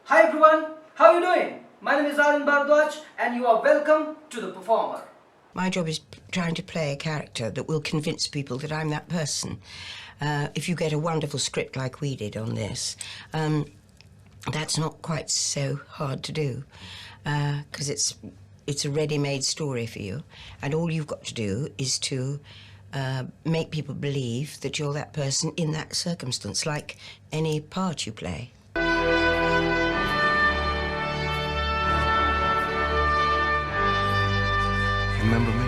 Hi everyone, how are you doing? My name is Arun Bardwaj and you are welcome to The Performer. My job is trying to play a character that will convince people that I'm that person. If you get a wonderful script like we did on this, that's not quite so hard to do because it's a ready-made story for you, and all you've got to do is to make people believe that you're that person in that circumstance, like any part you play. Remember me?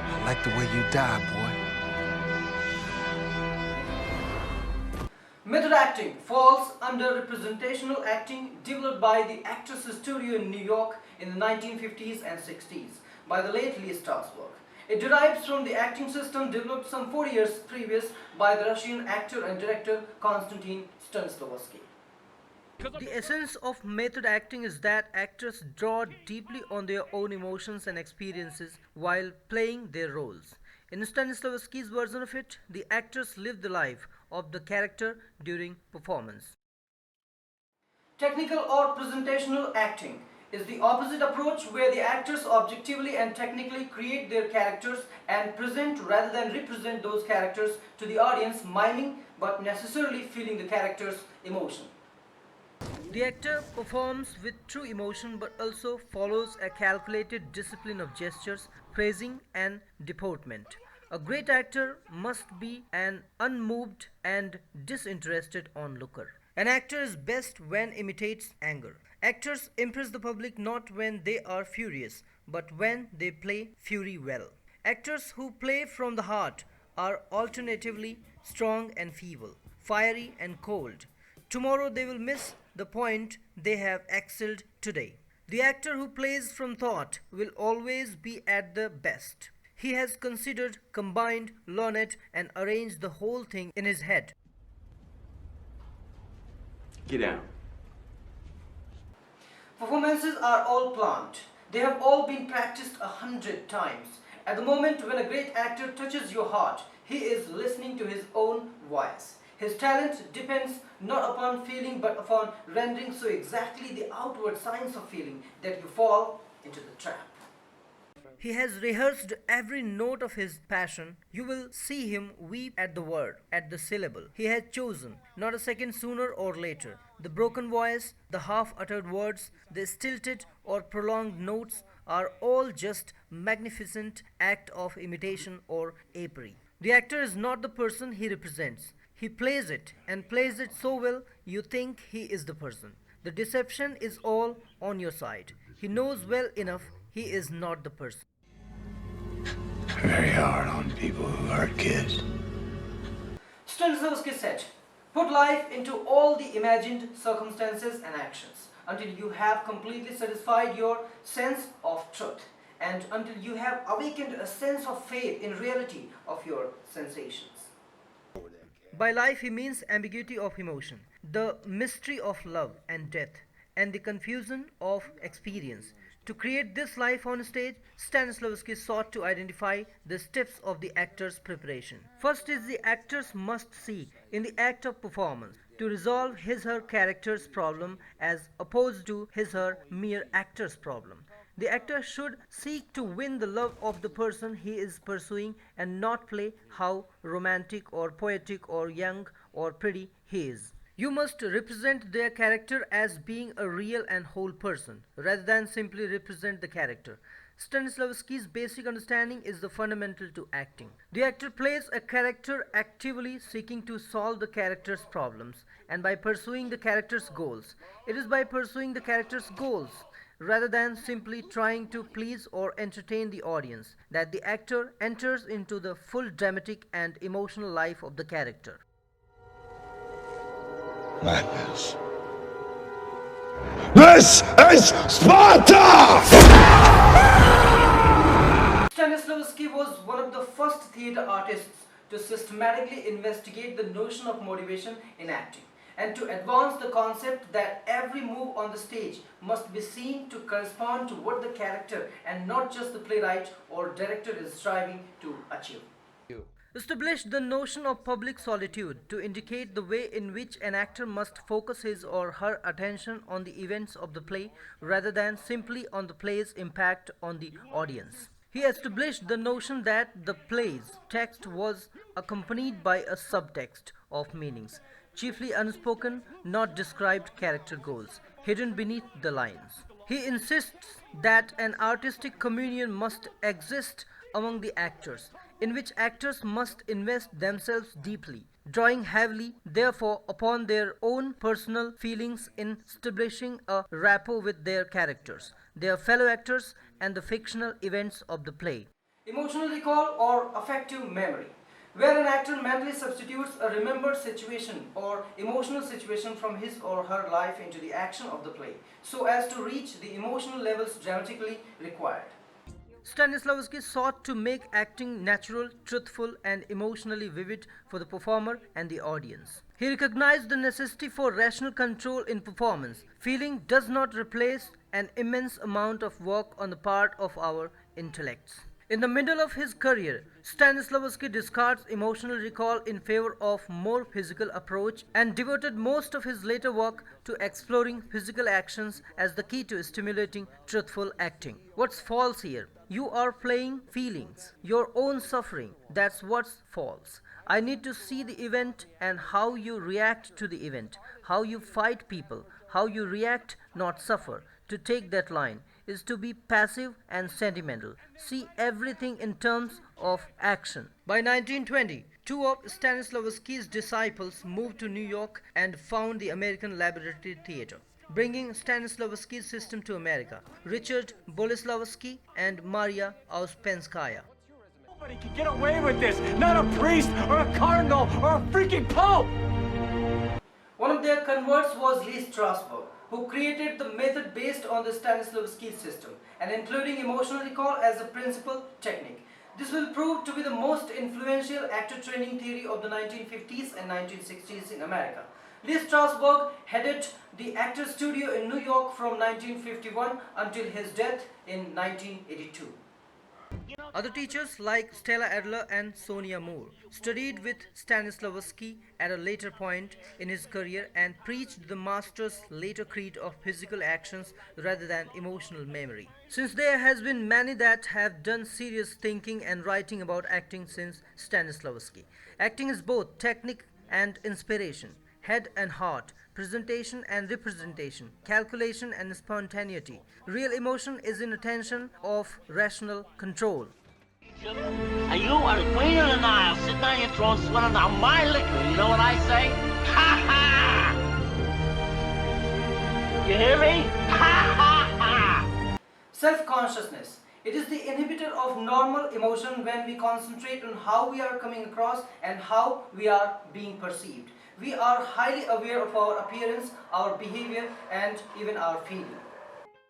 I like the way you die, boy. Method acting falls under representational acting developed by the Actors Studio in New York in the 1950s and 60s by the late Lee Strasberg. It derives from the acting system developed some 40 years previous by the Russian actor and director Konstantin Stanislavsky. The essence of method acting is that actors draw deeply on their own emotions and experiences while playing their roles. In Stanislavsky's version of it, the actors live the life of the character during performance. Technical or presentational acting is the opposite approach where the actors objectively and technically create their characters and present rather than represent those characters to the audience, miming but necessarily feeling the character's emotion. The actor performs with true emotion but also follows a calculated discipline of gestures, phrasing and deportment. A great actor must be an unmoved and disinterested onlooker. An actor is best when imitates anger. Actors impress the public not when they are furious, but when they play fury well. Actors who play from the heart are alternatively strong and feeble, fiery and cold. Tomorrow they will miss the point they have excelled today. The actor who plays from thought will always be at the best. He has considered, combined, learned, and arranged the whole thing in his head. Get down. Performances are all planned. They have all been practiced 100 times. At the moment when a great actor touches your heart, he is listening to his own voice. His talent depends not upon feeling but upon rendering so exactly the outward signs of feeling that you fall into the trap. He has rehearsed every note of his passion. You will see him weep at the word, at the syllable. He has chosen, not a second sooner or later. The broken voice, the half-uttered words, the stilted or prolonged notes are all just magnificent act of imitation or apery. The actor is not the person he represents. He plays it and plays it so well you think he is the person. The deception is all on your side. He knows well enough he is not the person. Very hard on people who hurt kids. Stanislavsky said, put life into all the imagined circumstances and actions until you have completely satisfied your sense of truth and until you have awakened a sense of faith in reality of your sensations. By life he means ambiguity of emotion, the mystery of love and death, and the confusion of experience. To create this life on stage, Stanislavsky sought to identify the steps of the actor's preparation. First is the actors must seek, in the act of performance, to resolve his/her character's problem as opposed to his/her mere actor's problem. The actor should seek to win the love of the person he is pursuing and not play how romantic or poetic or young or pretty he is. You must represent their character as being a real and whole person, rather than simply represent the character. Stanislavsky's basic understanding is the fundamental to acting. The actor plays a character actively seeking to solve the character's problems, and by pursuing the character's goals. It is by pursuing the character's goals, rather than simply trying to please or entertain the audience, that the actor enters into the full dramatic and emotional life of the character. Madness. This is Sparta! Stanislavsky was one of the first theatre artists to systematically investigate the notion of motivation in acting. and to advance the concept that every move on the stage must be seen to correspond to what the character and not just the playwright or director is striving to achieve. Established the notion of public solitude to indicate the way in which an actor must focus his or her attention on the events of the play rather than simply on the play's impact on the audience. He established the notion that the play's text was accompanied by a subtext of meanings, chiefly unspoken, not described character goals, hidden beneath the lines. He insists that an artistic communion must exist among the actors, in which actors must invest themselves deeply, drawing heavily, therefore, upon their own personal feelings in establishing a rapport with their characters, their fellow actors, and the fictional events of the play. Emotional recall or affective memory, where an actor mentally substitutes a remembered situation or emotional situation from his or her life into the action of the play, so as to reach the emotional levels dramatically required. Stanislavsky sought to make acting natural, truthful, and emotionally vivid for the performer and the audience. He recognized the necessity for rational control in performance. Feeling does not replace an immense amount of work on the part of our intellects. In the middle of his career, Stanislavsky discards emotional recall in favor of more physical approach and devoted most of his later work to exploring physical actions as the key to stimulating truthful acting. What's false here? You are playing feelings, your own suffering. That's what's false. I need to see the event and how you react to the event, how you fight people, how you react, not suffer. To take that line is to be passive and sentimental. See everything in terms of action. By 1920, two of Stanislavsky's disciples moved to New York and found the American Laboratory Theater, bringing Stanislavsky's system to America. Richard Boleslavsky and Maria Ouspenskaya. Nobody can get away with this! Not a priest or a cardinal or a freaking pope! One of their converts was Lee Strasberg, who created the method based on the Stanislavsky system and including emotional recall as a principal technique. This will prove to be the most influential actor training theory of the 1950s and 1960s in America. Lee Strasberg headed the Actors Studio in New York from 1951 until his death in 1982. Other teachers like Stella Adler and Sonia Moore studied with Stanislavsky at a later point in his career and preached the master's later creed of physical actions rather than emotional memory. Since there has been many that have done serious thinking and writing about acting since Stanislavsky. Acting is both technique and inspiration, head and heart, presentation and representation, calculation and spontaneity. Real emotion is in attention of rational control. And you are the queen of the Nile, sitting on your throne, swilling down my liquor. You know what I say? Ha ha! You hear me? Ha ha ha! Self-consciousness. It is the inhibitor of normal emotion when we concentrate on how we are coming across and how we are being perceived. We are highly aware of our appearance, our behavior, and even our feeling.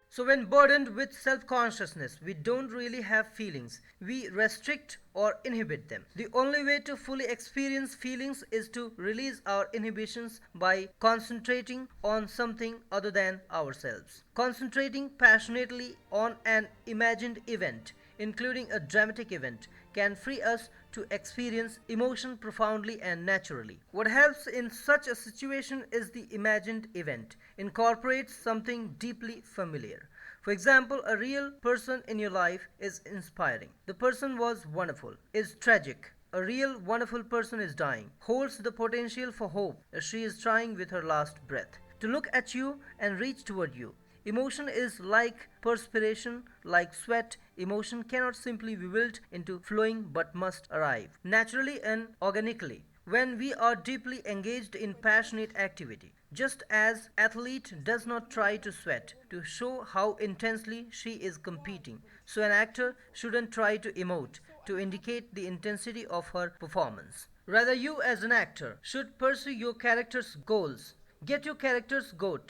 So when burdened with self-consciousness, we don't really have feelings. We restrict or inhibit them. The only way to fully experience feelings is to release our inhibitions by concentrating on something other than ourselves. Concentrating passionately on an imagined event, including a dramatic event, can free us to experience emotion profoundly and naturally. What helps in such a situation is the imagined event incorporates something deeply familiar. For example, a real person in your life is inspiring. The person was wonderful, is tragic. A real wonderful person is dying, holds the potential for hope as she is trying with her last breath to look at you and reach toward you. Emotion is like perspiration, like sweat. Emotion cannot simply be willed into flowing but must arrive naturally and organically when we are deeply engaged in passionate activity. Just as athlete does not try to sweat to show how intensely she is competing, so an actor shouldn't try to emote to indicate the intensity of her performance. Rather, you as an actor should pursue your character's goals. Get your character's goal,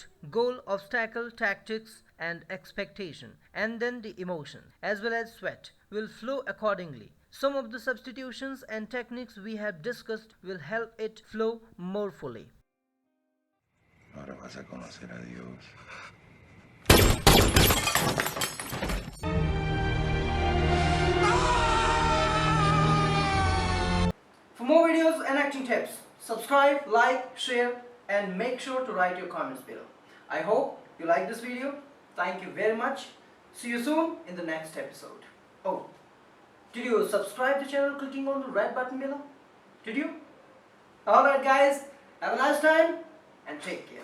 obstacle, tactics, and expectation, and then the emotion, as well as sweat, will flow accordingly. Some of the substitutions and techniques we have discussed will help it flow more fully. Ahora vas a conocer a Dios. For more videos and acting tips, subscribe, like, share, and make sure to write your comments below. I hope you like this video. Thank you very much. See you soon in the next episode. Oh, did you subscribe the channel clicking on the red button below? Did you? Alright guys, have a nice time and take care.